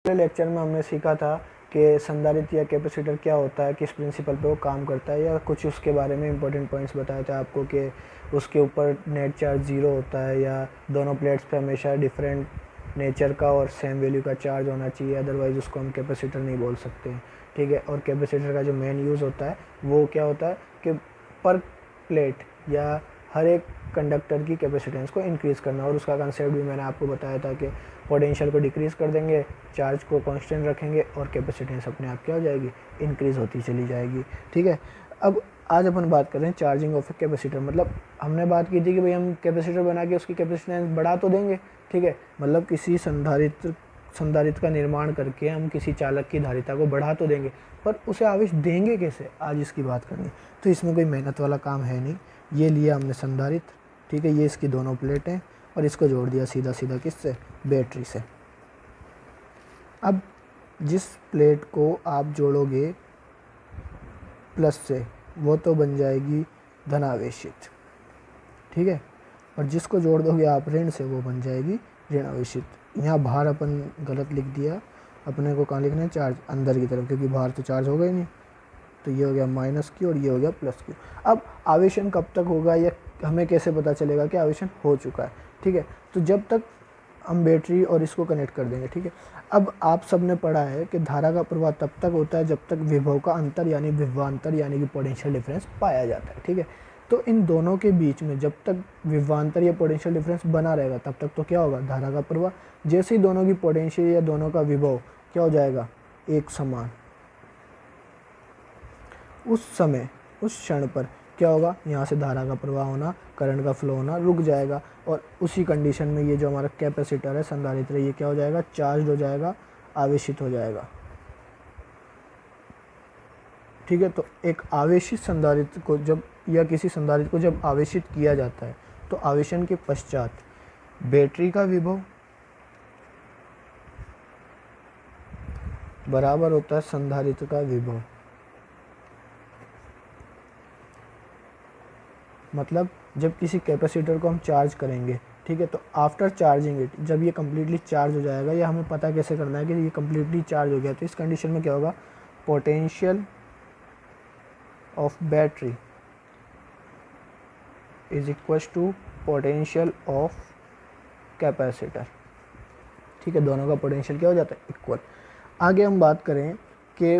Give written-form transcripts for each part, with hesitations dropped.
पिछले लेक्चर में हमने सीखा था कि संधारित्र या कैपेसिटर क्या होता है, किस प्रिंसिपल पे वो काम करता है, या कुछ उसके बारे में इंपॉर्टेंट पॉइंट्स बताए थे आपको कि उसके ऊपर नेट चार्ज ज़ीरो होता है या दोनों प्लेट्स पे हमेशा डिफरेंट नेचर का और सेम वैल्यू का चार्ज होना चाहिए, अदरवाइज़ उसको हम कैपेसिटर नहीं बोल सकते हैं। ठीक है। और कैपेसिटर का जो मेन यूज़ होता है वो क्या होता है कि पर प्लेट या हर एक कंडक्टर की कैपेसिटेंस को इंक्रीज़ करना, और उसका कंसेप्ट भी मैंने आपको बताया था कि पोटेंशियल को डिक्रीज़ कर देंगे, चार्ज को कांस्टेंट रखेंगे और कैपेसिटेंस अपने आप क्या हो जाएगी, इंक्रीज़ होती चली जाएगी। ठीक है। अब आज अपन बात कर रहे हैं चार्जिंग ऑफ ए कैपेसिटर। मतलब हमने बात की थी कि भाई हम कैपेसिटर बना के उसकी कैपेसिटेंस बढ़ा तो देंगे। ठीक है। मतलब किसी संधारित्र का निर्माण करके हम किसी चालक की धारिता को बढ़ा तो देंगे, पर उसे आवेश देंगे कैसे, आज इसकी बात करनी। तो इसमें कोई मेहनत वाला काम है नहीं। ये लिया हमने संधारित्र, ठीक है, ये इसकी दोनों प्लेटें, और इसको जोड़ दिया सीधा सीधा किससे, बैटरी से। अब जिस प्लेट को आप जोड़ोगे प्लस से वो तो बन जाएगी धनावेशित, ठीक है, और जिसको जोड़ दोगे आप ऋण से वो बन जाएगी ऋणावेशित। यहाँ बाहर अपन गलत लिख दिया, अपने को कहाँ लिखना है, चार्ज अंदर की तरफ, क्योंकि बाहर तो चार्ज होगा ही नहीं। तो ये हो गया माइनस क्यू और ये हो गया प्लस क्यू। अब आवेशन कब तक होगा या हमें कैसे पता चलेगा कि आवेशन हो चुका है। ठीक है। तो जब तक हम बैटरी और इसको कनेक्ट कर देंगे। ठीक है। अब आप सब ने पढ़ा है कि धारा का प्रवाह तब तक होता है जब तक विभव का अंतर यानी विभवांतर यानी कि पोटेंशियल डिफरेंस पाया जाता है। ठीक है। तो इन दोनों के बीच में जब तक विभवांतर या पोटेंशियल डिफरेंस बना रहेगा तब तक तो क्या होगा, धारा का प्रवाह। जैसे ही दोनों की पोटेंशियल या दोनों का विभव क्या हो जाएगा, एक समान, उस समय उस क्षण पर क्या होगा, यहाँ से धारा का प्रवाह होना, करंट का फ्लो होना रुक जाएगा, और उसी कंडीशन में ये जो हमारा कैपेसिटर है, संधारित्र, ये क्या हो जाएगा, चार्ज हो जाएगा, आवेशित हो जाएगा। ठीक है। तो एक आवेशित संधारित्र को जब, या किसी संधारित्र को जब आवेशित किया जाता है तो आवेशन के पश्चात बैटरी का विभव बराबर होता है संधारित्र का विभव। मतलब जब किसी कैपेसिटर को हम चार्ज करेंगे, ठीक है, तो आफ्टर चार्जिंग इट, जब ये कम्प्लीटली चार्ज हो जाएगा, या हमें पता कैसे करना है कि ये कम्प्लीटली चार्ज हो गया, तो इस कंडीशन में क्या होगा, potential of battery is equals to potential of capacitor. ठीक है। दोनों का पोटेंशियल क्या हो जाता है, इक्वल। आगे हम बात करें कि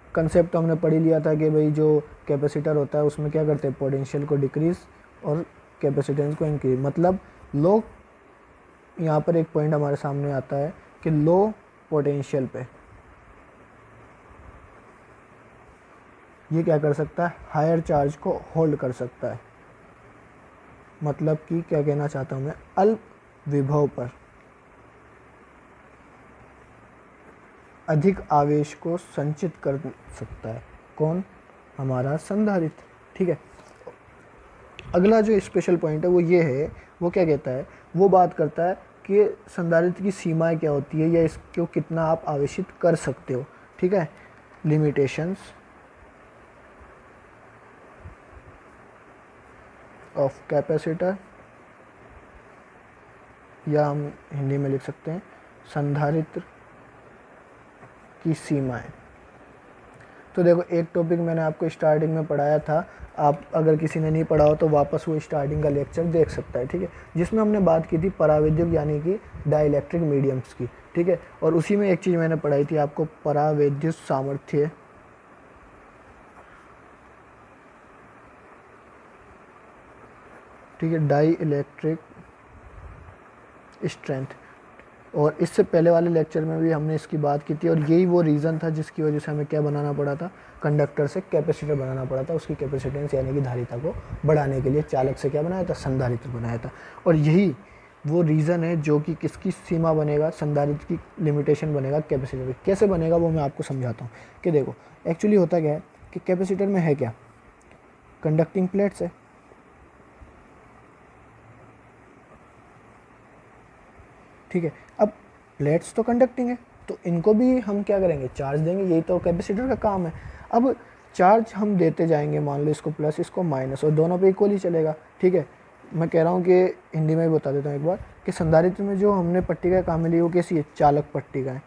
कंसेप्ट तो हमने पढ़ ही लिया था कि भाई जो कैपेसिटर होता है उसमें क्या करते हैं, पोटेंशियल को डिक्रीज और कैपेसिटेंस को इंक्रीज। मतलब लो, यहाँ पर एक पॉइंट हमारे सामने आता है कि लो पोटेंशियल पे ये क्या कर सकता है, हायर चार्ज को होल्ड कर सकता है। मतलब कि क्या कहना चाहता हूँ मैं, अल्प विभव पर अधिक आवेश को संचित कर सकता है। कौन, हमारा संधारित्र। ठीक है। अगला जो स्पेशल पॉइंट है वो ये है, वो क्या कहता है, वो बात करता है कि संधारित्र की सीमाएं क्या होती है या इसको कितना आप आवेशित कर सकते हो। ठीक है। लिमिटेशंस ऑफ कैपेसिटर, या हम हिंदी में लिख सकते हैं संधारित्र की सीमाएं। तो देखो, एक टॉपिक मैंने आपको स्टार्टिंग में पढ़ाया था, आप अगर किसी ने नहीं पढ़ा हो तो वापस वो स्टार्टिंग का लेक्चर देख सकता है। ठीक है। जिसमें हमने बात की थी परावैद्युत यानी कि डाइलेक्ट्रिक मीडियम्स की। ठीक है। और उसी में एक चीज़ मैंने पढ़ाई थी आपको, परावैद्युत सामर्थ्य, ठीक है, डाई इलेक्ट्रिक स्ट्रेंथ। और इससे पहले वाले लेक्चर में भी हमने इसकी बात की थी, और यही वो रीज़न था जिसकी वजह से हमें क्या बनाना पड़ा था, कंडक्टर से कैपेसिटर बनाना पड़ा था, उसकी कैपेसिटेंस यानी कि धारिता को बढ़ाने के लिए चालक से क्या बनाया था, संधारित्र बनाया था। और यही वो रीज़न है जो कि किसकी सीमा बनेगा, संधारित्र की लिमिटेशन बनेगा कैपेसिटर। कैसे बनेगा वो मैं आपको समझाता हूँ। कि देखो, एक्चुअली होता क्या है कि कैपेसिटर में है क्या, कंडक्टिंग प्लेट्स है। ठीक है। अब प्लेट्स तो कंडक्टिंग है, तो इनको भी हम क्या करेंगे, चार्ज देंगे, यही तो कैपेसिटर का काम है। अब चार्ज हम देते जाएंगे, मान लो इसको प्लस इसको माइनस, और दोनों पे इक्वली चलेगा। ठीक है। मैं कह रहा हूँ कि हिंदी में भी बता देता हूँ एक बार कि संधारित्र में जो हमने पट्टिकाएँ काम में ली वो कैसी है, चालक पट्टिकाएँ।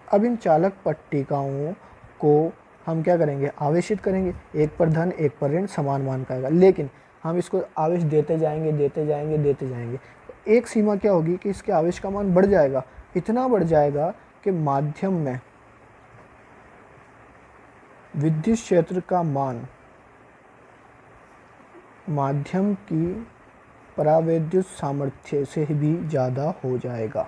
अब इन चालक पट्टिकाओं को हम क्या करेंगे, आवेशित करेंगे, एक पर धन एक पर ऋण समान मान का आएगा, लेकिन हम इसको आवेश देते जाएंगे देते जाएंगे देते जाएंगे। एक सीमा क्या होगी कि इसके आवेश का मान बढ़ जाएगा, इतना बढ़ जाएगा कि माध्यम में विद्युत क्षेत्र का मान माध्यम की परावैद्युत सामर्थ्य से भी ज़्यादा हो जाएगा।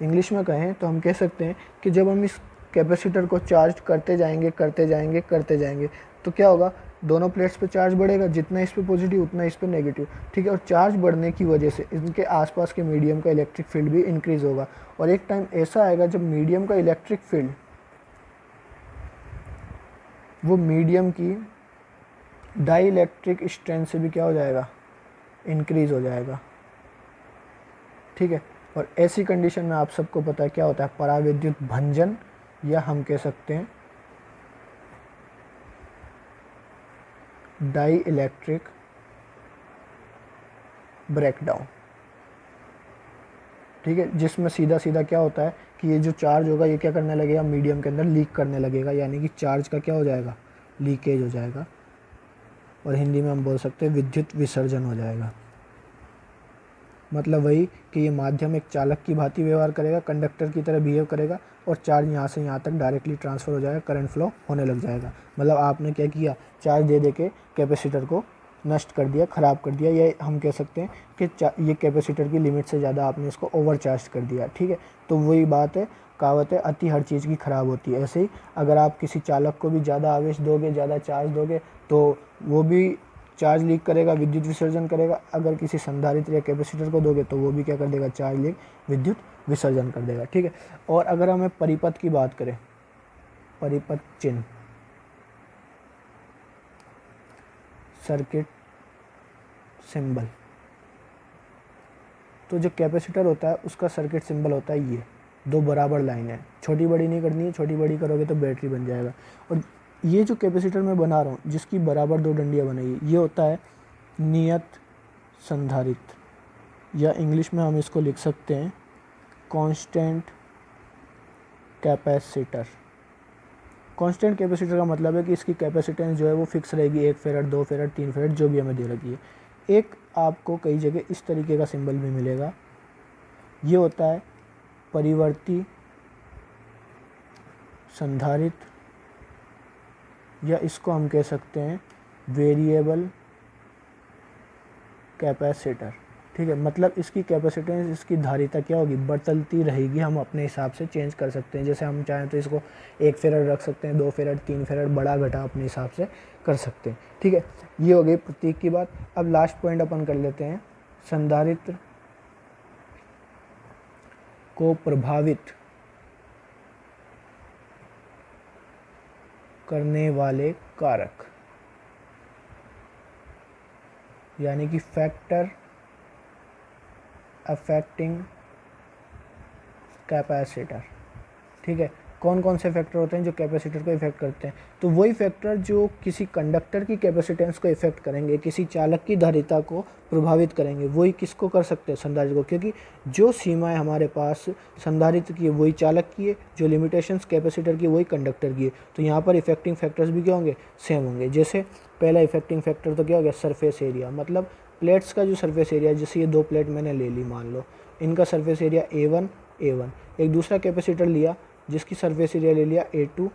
इंग्लिश में कहें तो हम कह सकते हैं कि जब हम इस कैपेसिटर को चार्ज करते जाएंगे करते जाएंगे करते जाएंगे तो क्या होगा, दोनों प्लेट्स पे चार्ज बढ़ेगा, जितना इस पे पॉजिटिव उतना इस पे नेगेटिव, ठीक है। और चार्ज बढ़ने की वजह से इनके आसपास के मीडियम का इलेक्ट्रिक फील्ड भी इंक्रीज होगा, और एक टाइम ऐसा आएगा जब मीडियम का इलेक्ट्रिक फील्ड वो मीडियम की डाई इलेक्ट्रिक स्ट्रेंथ से भी क्या हो जाएगा, इंक्रीज हो जाएगा, ठीक है। और ऐसी कंडीशन में आप सबको पता है क्या होता है, परावैद्युत भंजन, या हम कह सकते हैं डाई इलेक्ट्रिक ब्रेकडाउन, ठीक है। जिसमें सीधा सीधा क्या होता है कि ये जो चार्ज होगा ये क्या करने लगेगा, मीडियम के अंदर लीक करने लगेगा, यानी कि चार्ज का क्या हो जाएगा, लीकेज हो जाएगा, और हिंदी में हम बोल सकते हैं विद्युत विसर्जन हो जाएगा। मतलब वही कि ये माध्यम एक चालक की भांति व्यवहार करेगा, कंडक्टर की तरह बिहेव करेगा, और चार्ज यहाँ से यहाँ तक डायरेक्टली ट्रांसफ़र हो जाएगा, करंट फ्लो होने लग जाएगा। मतलब आपने क्या किया, चार्ज दे के कैपेसिटर को नष्ट कर दिया, ख़राब कर दिया, या हम कह सकते हैं कि ये कैपेसिटर की लिमिट से ज़्यादा आपने इसको ओवर चार्ज कर दिया, ठीक है। तो वही बात है, कहावत है अति हर चीज़ की ख़राब होती है। ऐसे ही अगर आप किसी चालक को भी ज़्यादा आवेश दोगे, ज़्यादा चार्ज दोगे, तो वो भी चार्ज लीक करेगा, विद्युत विसर्जन करेगा। अगर किसी संधारित्र या कैपेसिटर को दोगे तो वो भी क्या कर देगा, चार्ज लीक, विद्युत विसर्जन कर देगा, ठीक है। और अगर हमें परिपथ की बात करें, परिपथ चिन्ह, सर्किट सिंबल, तो जो कैपेसिटर होता है उसका सर्किट सिंबल होता है ये दो बराबर लाइनें, छोटी बड़ी नहीं करनी है, छोटी बड़ी करोगे तो बैटरी बन जाएगा। और ये जो कैपेसिटर मैं बना रहा हूँ जिसकी बराबर दो डंडियाँ बनाई, ये होता है नियत संधारित्र, या इंग्लिश में हम इसको लिख सकते हैं कांस्टेंट कैपेसिटर। कांस्टेंट कैपेसिटर का मतलब है कि इसकी कैपेसिटेंस जो है वो फिक्स रहेगी, 1 फेरड 2 फेरड 3 फेरड जो भी हमें दे रखी है। एक आपको कई जगह इस तरीके का सिंबल भी मिलेगा, ये होता है परिवर्ती संधारित्र, या इसको हम कह सकते हैं वेरिएबल कैपेसिटर, ठीक है। मतलब इसकी कैपेसिटेंस, इसकी धारिता क्या होगी, बदलती रहेगी, हम अपने हिसाब से चेंज कर सकते हैं। जैसे हम चाहें तो इसको 1 फेरड रख सकते हैं, 2 फेरड 3 फेरड, बड़ा घटा अपने हिसाब से कर सकते हैं, ठीक है। ये हो गई प्रतीक की बात। अब लास्ट पॉइंट अपन कर लेते हैं, संधारित्र को प्रभावित करने वाले कारक, यानी कि फैक्टर अफेक्टिंग कैपेसिटर, ठीक है। कौन कौन से फैक्टर होते हैं जो कैपेसिटर को इफेक्ट करते हैं, तो वही फैक्टर जो किसी कंडक्टर की कैपेसिटेंस को इफेक्ट करेंगे, किसी चालक की धारिता को प्रभावित करेंगे, वही किसको कर सकते हैं, संधारित्र को। क्योंकि जो सीमाएं हमारे पास संधारित्र की है वही चालक की है, जो लिमिटेशंस कैपेसिटर की वही कंडक्टर की है। तो यहाँ पर इफेक्टिंग फैक्टर्स भी क्या होंगे, सेम होंगे। जैसे पहला इफेक्टिंग फैक्टर तो क्या हो गया, सरफेस एरिया, मतलब प्लेट्स का जो सरफेस एरिया, जैसे ये दो प्लेट मैंने ले ली, मान लो इनका सरफेस एरिया A1 एक दूसरा कैपेसिटर लिया जिसकी सरफेस एरिया ले लिया A2।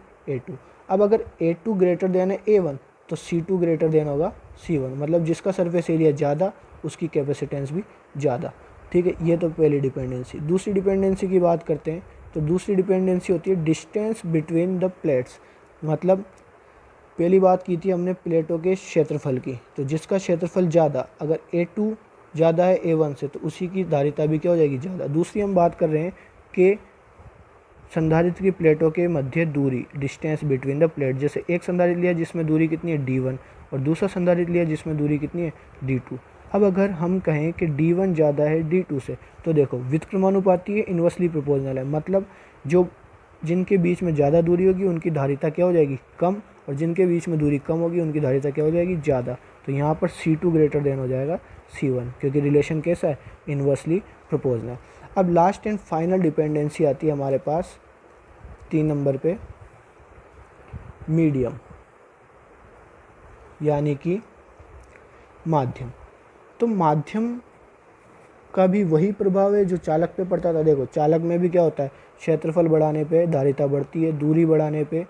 अब अगर A2 ग्रेटर देन है A1 तो C2 ग्रेटर देन होगा C1, मतलब जिसका सरफेस एरिया ज़्यादा उसकी कैपेसिटेंस भी ज़्यादा, ठीक है। ये तो पहली डिपेंडेंसी। दूसरी डिपेंडेंसी की बात करते हैं तो दूसरी डिपेंडेंसी होती है डिस्टेंस बिटवीन द प्लेट्स। मतलब पहली बात की थी हमने प्लेटों के क्षेत्रफल की, तो जिसका क्षेत्रफल ज़्यादा, अगर A2 ज़्यादा है A1 से तो उसी की धारिता भी क्या हो जाएगी, ज़्यादा। दूसरी हम बात कर रहे हैं कि संधारित्र की प्लेटों के मध्य दूरी, डिस्टेंस बिटवीन द प्लेट। जैसे एक संधारित्र लिया जिसमें दूरी कितनी है D1, और दूसरा संधारित्र लिया जिसमें दूरी कितनी है D2। अब अगर हम कहें कि D1 ज़्यादा है D2 से, तो देखो व्युत्क्रमानुपाती है, इन्वर्सली प्रोपोर्शनल है, मतलब जो जिनके बीच में ज़्यादा दूरी होगी उनकी धारिता क्या हो जाएगी, कम, और जिनके बीच में दूरी कम होगी उनकी धारिता क्या हो जाएगी, ज़्यादा। तो यहाँ पर C2 ग्रेटर देन हो जाएगा C1, क्योंकि रिलेशन कैसा है, इन्वर्सली प्रोपोर्शनल। अब लास्ट एंड फाइनल डिपेंडेंसी आती है हमारे पास 3 नंबर पे, मीडियम यानी कि माध्यम। तो माध्यम का भी वही प्रभाव है जो चालक पे पड़ता था। देखो चालक में भी क्या होता है, क्षेत्रफल बढ़ाने पे धारिता बढ़ती है, दूरी बढ़ाने पे,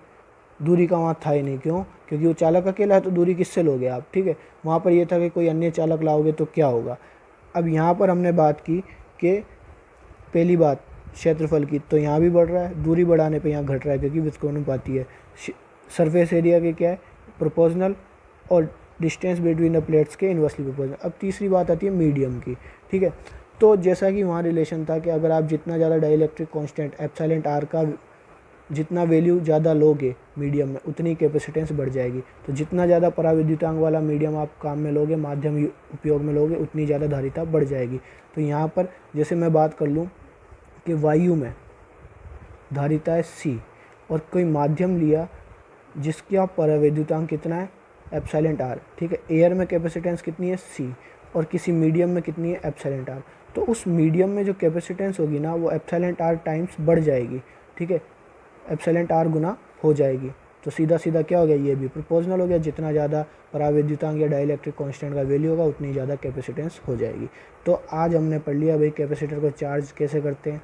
दूरी का वहाँ था ही नहीं, क्यों, क्योंकि वो चालक अकेला है तो दूरी किससे लोगे आप, ठीक है। वहाँ पर ये था कि कोई अन्य चालक लाओगे तो क्या होगा। अब यहाँ पर हमने बात की कि पहली बात क्षेत्रफल की, तो यहाँ भी बढ़ रहा है, दूरी बढ़ाने पे यहाँ घट रहा है क्योंकि व्युत्क्रमानुपाती है। सरफेस एरिया के क्या है, प्रोपोर्शनल, और डिस्टेंस बिटवीन द प्लेट्स के इन्वर्सली प्रोपोर्शनल। अब तीसरी बात आती है मीडियम की, ठीक है। तो जैसा कि वहाँ रिलेशन था कि अगर आप जितना ज़्यादा डाइलेक्ट्रिक कांस्टेंट एप्सिलॉन आर का जितना वैल्यू ज़्यादा लोगे मीडियम में, उतनी कैपेसिटेंस बढ़ जाएगी। तो जितना ज़्यादा पराविद्युतांक वाला मीडियम आप काम में लोगे, माध्यम उपयोग में लोगे, उतनी ज़्यादा धारिता बढ़ जाएगी। तो यहाँ पर जैसे मैं बात कर लूँ कि वायु में धारिता है C, और कोई माध्यम लिया जिसका पराविद्युतांक कितना है, एप्सिलॉन आर, ठीक है। एयर में कैपेसिटेंस कितनी है, C, और किसी मीडियम में कितनी है, एप्सिलॉन आर। तो उस मीडियम में जो कैपेसिटेंस होगी ना, वो एप्सिलॉन आर टाइम्स बढ़ जाएगी, ठीक है, एप्सिलॉन आर गुना हो जाएगी। तो सीधा सीधा क्या हो गया, ये भी प्रोपोर्शनल हो गया, जितना ज़्यादा पराविद्युतांक या डाइलेक्ट्रिक कांस्टेंट का वैल्यू होगा उतनी ज़्यादा कैपेसिटेंस हो जाएगी। तो आज हमने पढ़ लिया भाई कैपेसिटर को चार्ज कैसे करते हैं,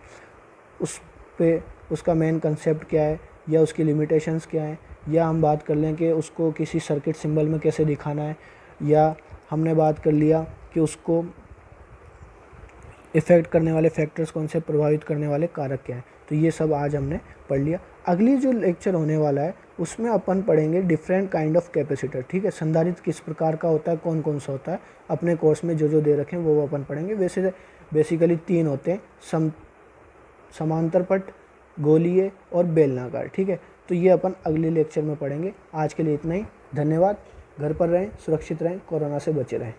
उस पे उसका मेन कंसेप्ट क्या है या उसकी लिमिटेशंस क्या है, या हम बात कर लें कि उसको किसी सर्किट सिंबल में कैसे दिखाना है, या हमने बात कर लिया कि उसको इफ़ेक्ट करने वाले फैक्टर्स कौन से, प्रभावित करने वाले कारक क्या हैं। तो ये सब आज हमने पढ़ लिया। अगली जो लेक्चर होने वाला है उसमें अपन पढ़ेंगे डिफरेंट काइंड ऑफ कैपेसिटर, ठीक है। संधारित्र किस प्रकार का होता है, कौन कौन सा होता है, अपने कोर्स में जो जो दे रखे हैं वो अपन पढ़ेंगे। वैसे बेसिकली 3 होते हैं, समांतर पट, गोलीय और बेलनाकार, ठीक है। तो ये अपन अगले लेक्चर में पढ़ेंगे। आज के लिए इतना ही, धन्यवाद। घर पर रहें, सुरक्षित रहें, कोरोना से बचे रहें।